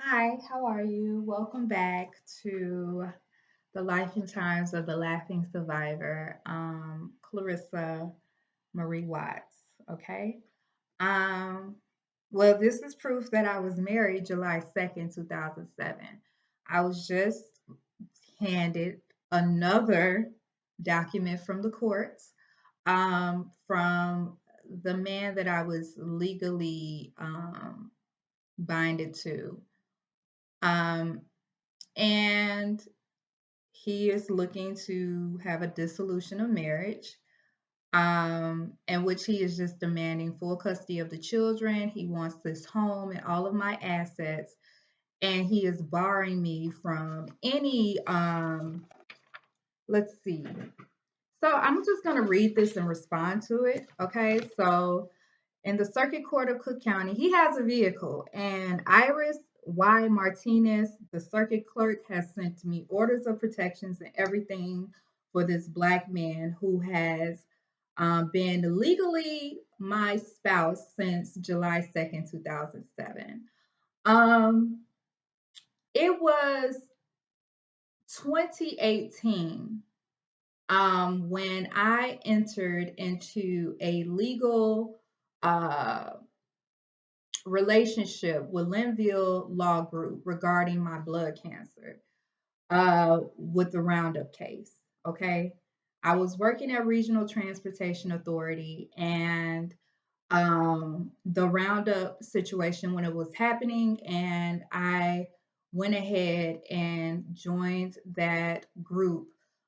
Hi, how are you? Welcome back to the Life and Times of the Laughing Survivor, Clarissa Marie Watts. Okay. Um, well, this is proof that I was married July 2nd, 2007. I was just handed another document from the courts from the man that I was legally binded to. Um, and he is looking to have a dissolution of marriage, in which he is just demanding full custody of the children. He wants this home and all of my assets, and he is barring me from any. Let's see. So I'm just going to read this and respond to it. Okay. So in the Circuit Court of Cook County, he has a vehicle, and Iris Y. Martinez, the circuit clerk, has sent me orders of protections and everything for this black man who has been legally my spouse since July 2nd, 2007. Um, it was 2018 when I entered into a legal uh, relationship with Linville Law Group regarding my blood cancer with the Roundup case. Okay. I was working at Regional Transportation Authority, and the Roundup situation when it was happening, and I went ahead and joined that group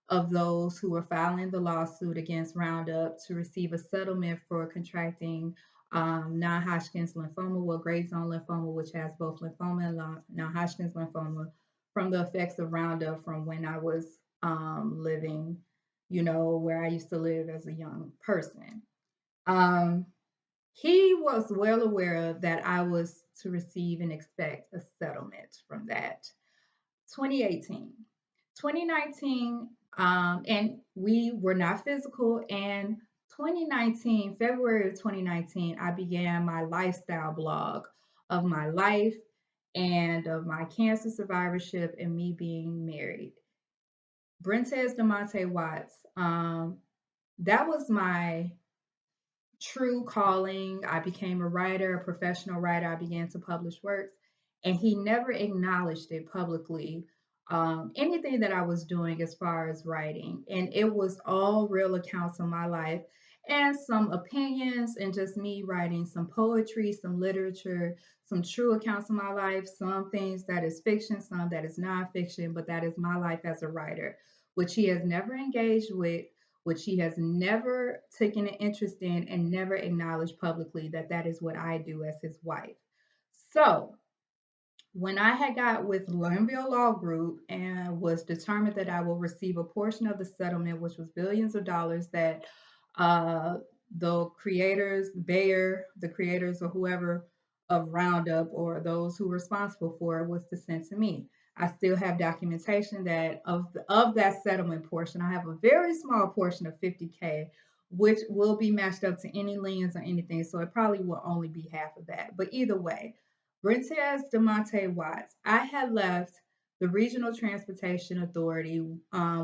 of those who were filing the lawsuit against Roundup to receive a settlement for contracting non-Hodgkin's lymphoma, well, grade zone lymphoma, which has both lymphoma and non-Hodgkin's lymphoma, from the effects of Roundup from when I was living, where I used to live as a young person. Um, he was well aware that I was to receive and expect a settlement from that. 2018. 2019, and we were not physical. And 2019, February of 2019, I began my lifestyle blog of my life and of my cancer survivorship and me being married. Brentez DeMonte Watts, that was my true calling. I became a writer, a professional writer. I began to publish works, and he never acknowledged it publicly. Anything that I was doing as far as writing, and it was all real accounts of my life and some opinions, and just me writing some poetry, some literature, some true accounts of my life, some things that is fiction, some that is nonfiction, but that is my life as a writer, which he has never engaged with, which he has never taken an interest in, and never acknowledged publicly that that is what I do as his wife. So when I had got with Linville Law Group and was determined that I will receive a portion of the settlement, which was billions of dollars that uh, the creators, Bayer, the creators, or whoever of Roundup, or those who were responsible for it, was to send to me. I still have documentation that of that settlement portion, I have a very small portion of 50K, which will be matched up to any liens or anything. So it probably will only be half of that. But either way, Brentez DeMonte Watts, I had left the Regional Transportation Authority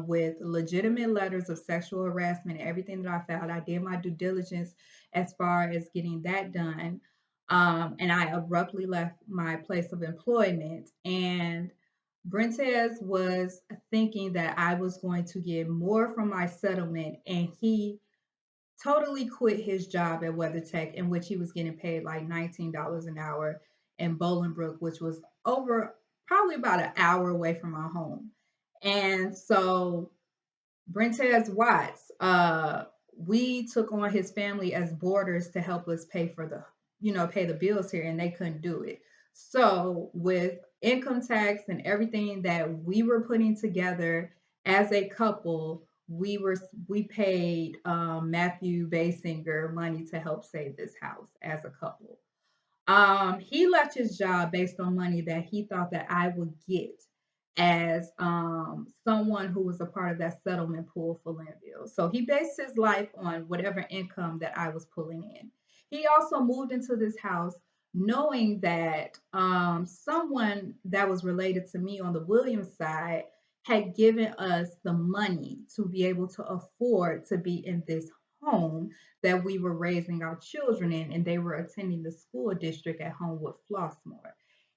with legitimate letters of sexual harassment and everything that I found. I did my due diligence as far as getting that done. And I abruptly left my place of employment. And Brentez was thinking that I was going to get more from my settlement, and he totally quit his job at WeatherTech, in which he was getting paid like $19 an hour in Bolingbrook, which was over probably about an hour away from my home. And so Brentez Watts, we took on his family as boarders to help us pay for pay the bills here, and they couldn't do it. So with income tax and everything that we were putting together as a couple, we paid Matthew Basinger money to help save this house as a couple. He left his job based on money that he thought that I would get as someone who was a part of that settlement pool for Linville. So he based his life on whatever income that I was pulling in. He also moved into this house knowing that someone that was related to me on the Williams side had given us the money to be able to afford to be in this home that we were raising our children in, and they were attending the school district at Homewood Flossmoor.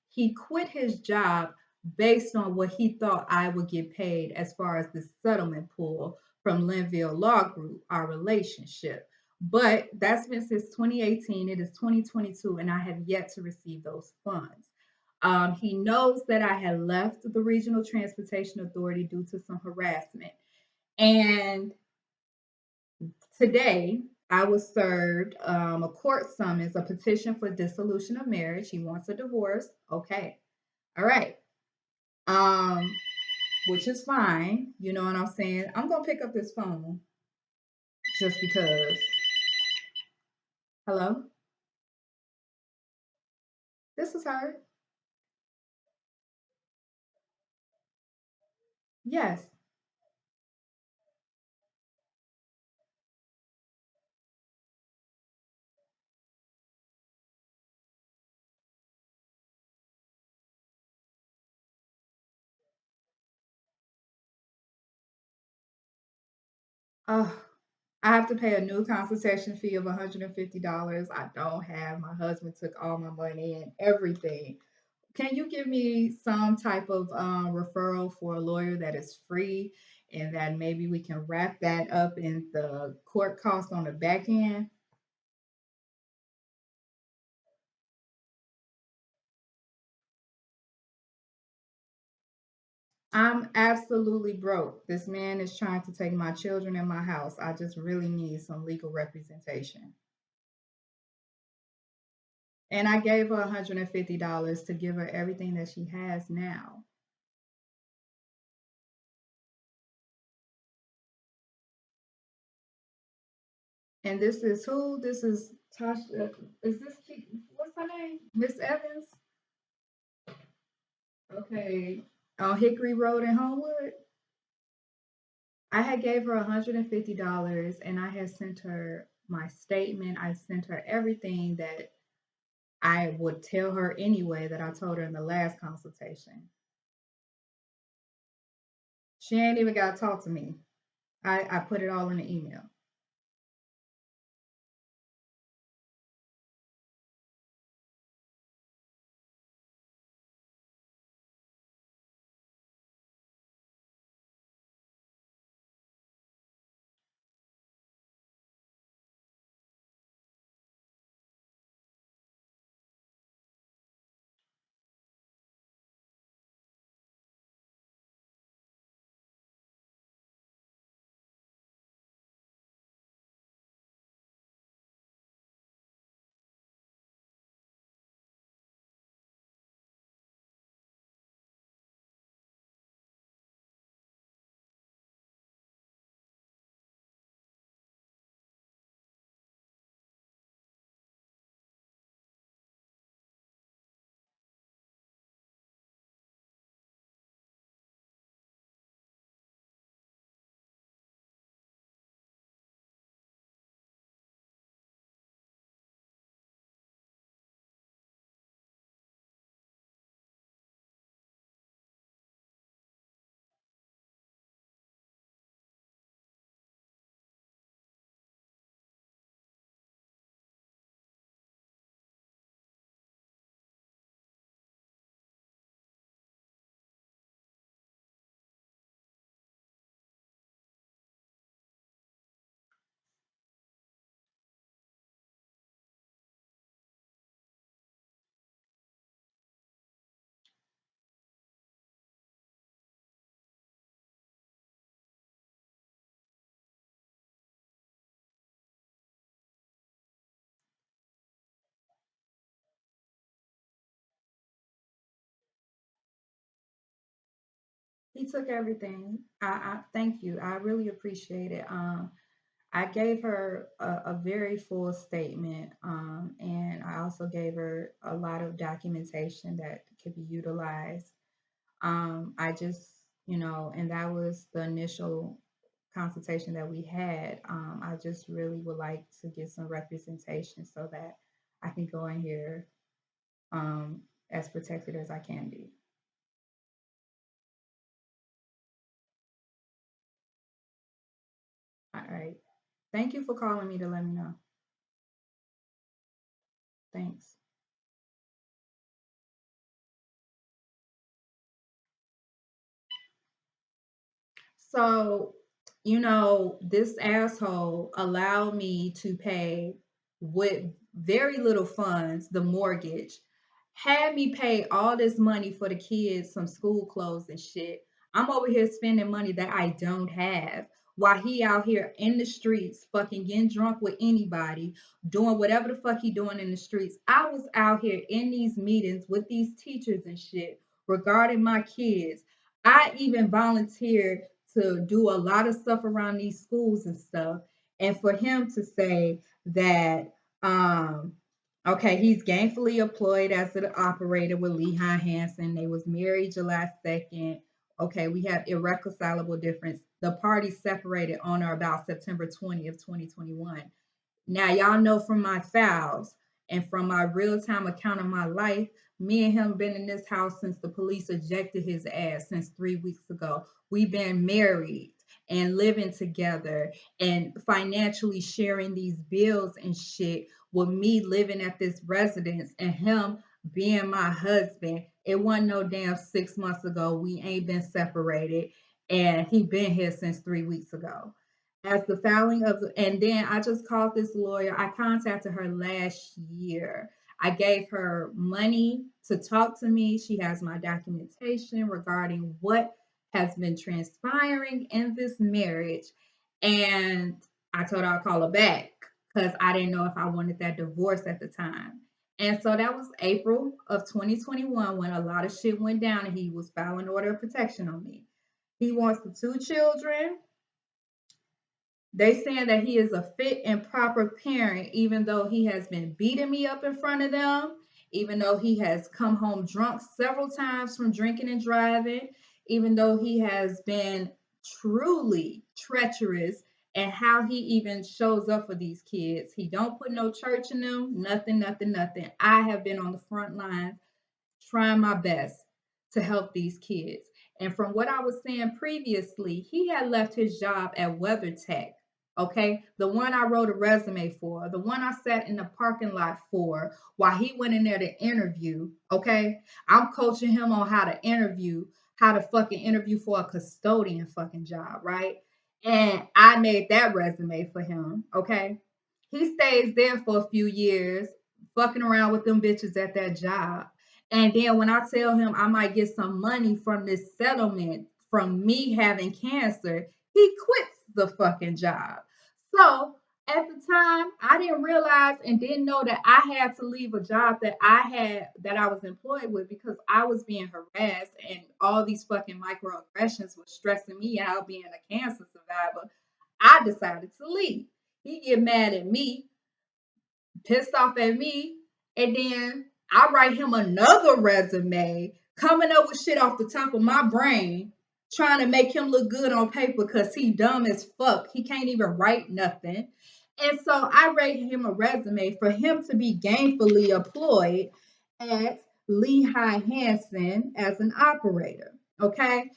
He quit his job based on what he thought I would get paid as far as the settlement pool from Linville Law Group, our relationship. But that's been since 2018. It is 2022, and I have yet to receive those funds. He knows that I had left the Regional Transportation Authority due to some harassment. And today, I was served a court summons, a petition for dissolution of marriage. He wants a divorce. Okay. All right. Um, which is fine. You know what I'm saying? I'm going to pick up this phone just because. Hello? This is her. Yes. Oh, I have to pay a new consultation fee of $150. I don't have. My husband took all my money and everything. Can you give me some type of referral for a lawyer that is free and that maybe we can wrap that up in the court costs on the back end? I'm absolutely broke. This man is trying to take my children and my house. I just really need some legal representation. And I gave her $150 to give her everything that she has now. And this is who? This is Tasha. Is this what's her name? Miss Evans? Okay. On Hickory Road in Homewood. I had gave her $150 and I had sent her my statement. I sent her everything that I would tell her anyway that I told her in the last consultation. She ain't even got to talk to me. I put it all in the email. He took everything. I thank you. I really appreciate it. I gave her a very full statement, and I also gave her a lot of documentation that could be utilized. I just, and that was the initial consultation that we had. I just really would like to get some representation so that I can go in here. um, as protected as I can be. All right. Thank you for calling me to let me know. Thanks. So, this asshole allowed me to pay with very little funds the mortgage, had me pay all this money for the kids, some school clothes and shit. I'm over here spending money that I don't have while he out here in the streets fucking getting drunk with anybody, doing whatever the fuck he doing in the streets. I was out here in these meetings with these teachers and shit regarding my kids. I even volunteered to do a lot of stuff around these schools and stuff. And for him to say that, okay, he's gainfully employed as an operator with Lehigh Hanson. They was married July 2nd. Okay, we have irreconcilable difference. The parties separated on or about September 20th, 2021. Now, y'all know from my files and from my real time account of my life, me and him been in this house since the police ejected his ass since 3 weeks ago. We've been married and living together and financially sharing these bills and shit with me living at this residence and him being my husband. It wasn't no damn 6 months ago. We ain't been separated. And he been here since 3 weeks ago as the filing of and then I just called this lawyer. I contacted her last year. I gave her money to talk to me. She has my documentation regarding what has been transpiring in this marriage. And I told her I'll call her back because I didn't know if I wanted that divorce at the time. And so that was April of 2021 when a lot of shit went down and he was filing order of protection on me. He wants the two children. They saying that he is a fit and proper parent, even though he has been beating me up in front of them, even though he has come home drunk several times from drinking and driving, even though he has been truly treacherous and how he even shows up for these kids. He don't put no church in them, nothing, nothing, nothing. I have been on the front lines trying my best to help these kids. And from what I was saying previously, he had left his job at WeatherTech. Okay, the one I wrote a resume for, the one I sat in the parking lot for while he went in there to interview. Okay, I'm coaching him on how to interview, how to fucking interview for a custodian fucking job, right? And I made that resume for him. Okay, he stays there for a few years, fucking around with them bitches at that job. And then when I tell him I might get some money from this settlement from me having cancer, he quits the fucking job. So at the time, I didn't realize and didn't know that I had to leave a job that I was employed with because I was being harassed and all these fucking microaggressions were stressing me out being a cancer survivor. I decided to leave. He get mad at me, pissed off at me, and then I write him another resume, coming up with shit off the top of my brain, trying to make him look good on paper because he dumb as fuck. He can't even write nothing. And so I write him a resume for him to be gainfully employed at Lehigh Hanson as an operator. Okay.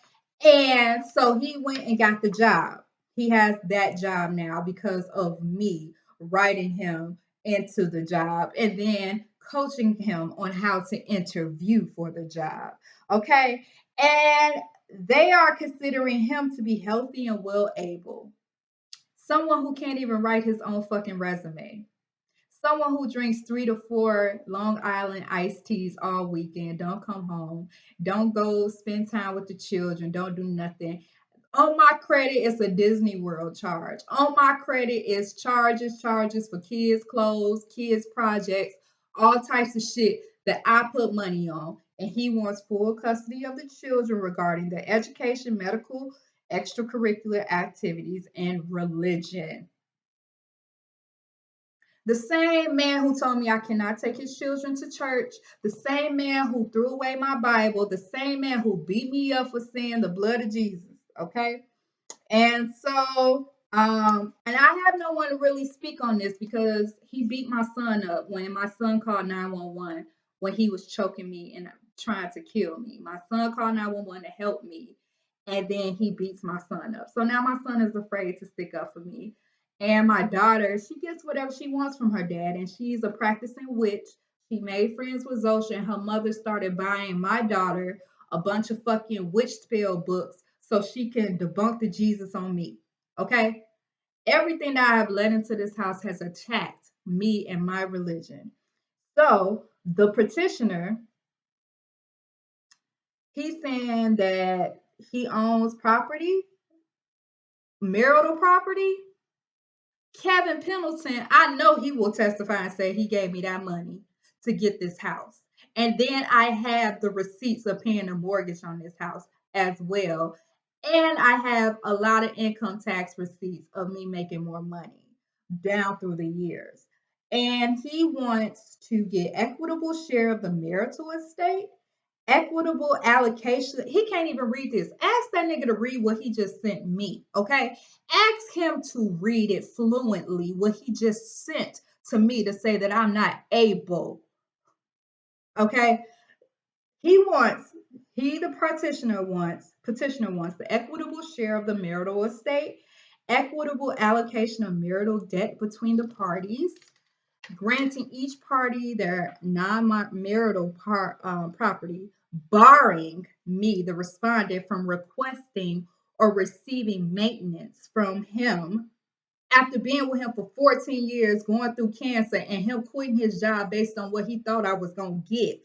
And so he went and got the job. He has that job now because of me writing him into the job and then coaching him on how to interview for the job. Okay. And they are considering him to be healthy and well able. Someone who can't even write his own fucking resume. Someone who drinks 3 to 4 Long Island iced teas all weekend, don't come home, don't go spend time with the children, don't do nothing. On my credit, it's a Disney World charge. On my credit is charges for kids' clothes, kids' projects, all types of shit that I put money on. And he wants full custody of the children regarding their education, medical, extracurricular activities, and religion. The same man who told me I cannot take his children to church, the same man who threw away my Bible, the same man who beat me up for saying the blood of Jesus. Okay. And so, and I have no one to really speak on this because he beat my son up when my son called 911. when he was choking me and trying to kill me. My son called 911 to help me, and then he beats my son up. So now my son is afraid to stick up for me. And my daughter, she gets whatever she wants from her dad, and she's a practicing witch. She made friends with Zosha, and her mother started buying my daughter a bunch of fucking witch spell books so she can debunk the Jesus on me. Okay? Everything that I have led into this house has attacked me and my religion. So the petitioner, he's saying that he owns property, marital property. Kevin Pendleton, I know he will testify and say he gave me that money to get this house. And then I have the receipts of paying the mortgage on this house as well. And I have a lot of income tax receipts of me making more money down through the years. And he wants to get equitable share of the marital estate, equitable allocation. He can't even read this. Ask that nigga to read what he just sent me, okay? Ask him to read it fluently, what he just sent to me to say that I'm not able, okay? The petitioner wants the equitable share of the marital estate, equitable allocation of marital debt between the parties, granting each party their non-marital property, barring me, the respondent, from requesting or receiving maintenance from him after being with him for 14 years, going through cancer, and him quitting his job based on what he thought I was going to get,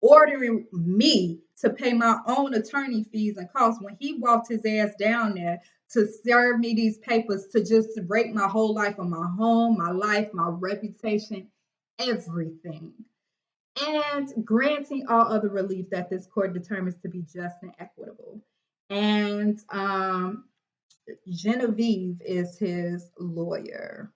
ordering me to pay my own attorney fees and costs when he walked his ass down there to serve me these papers to just break my whole life on my home, my life, my reputation, everything. And granting all other relief that this court determines to be just and equitable. And Genevieve is his lawyer.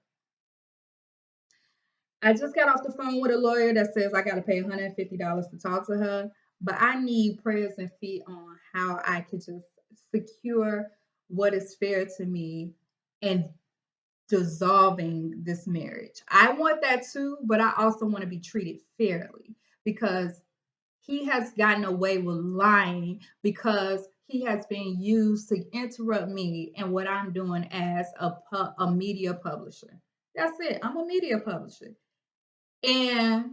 I just got off the phone with a lawyer that says I got to pay $150 to talk to her, but I need prayers and feet on how I could just secure what is fair to me and dissolving this marriage. I want that too, but I also want to be treated fairly because he has gotten away with lying because he has been used to interrupt me and what I'm doing as a media publisher. That's it. I'm a media publisher. And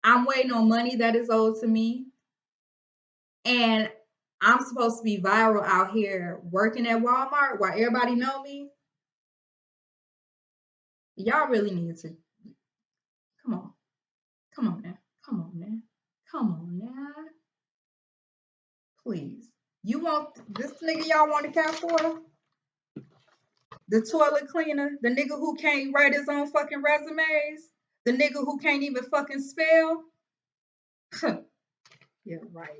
I'm waiting on money that is owed to me. And I'm supposed to be viral out here working at Walmart while everybody know me. Y'all really need to come on. Come on now. Come on now. Come on now. Please. You want this nigga y'all want to cap for? The toilet cleaner? The nigga who can't write his own fucking resumes? The nigga who can't even fucking spell? Yeah, right.